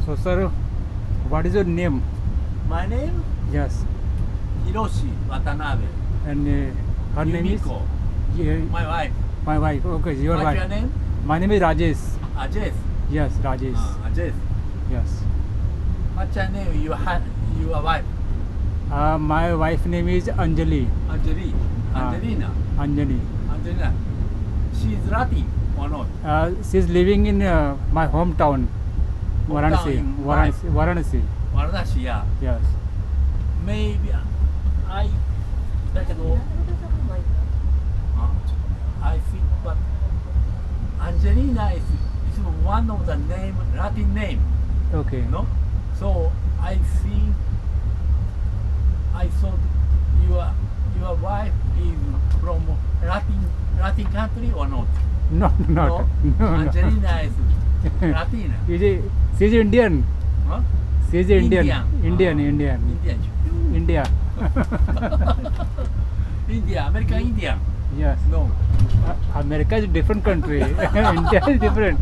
So, sir, what is your name? My name Yes. Hiroshi Watanabe. And her name is? Yumiko. Yeah, My wife. my wife. Okay, your What's wife. your name? My name is Rajesh. Ajay. Yes, Rajesh. Ajay. Yes. What's your name? Your wife? My wife name is Anjali. Anjali. Ah. Angelina. Anjali. Angelina. She is Latin or not? She's living in my hometown, Varanasi. in Varanasi. Varanasi, yeah. Yes. Maybe I think, but Angelina is one of the name, Latin name, Okay. no? So I think I thought your wife is from Latin country or not? No, not. No, No. Angelina is Latina. She's Indian. Huh? She's Indian. Indian. Indian. India. India, American Indian. Yes. No. America is a different country. India is different.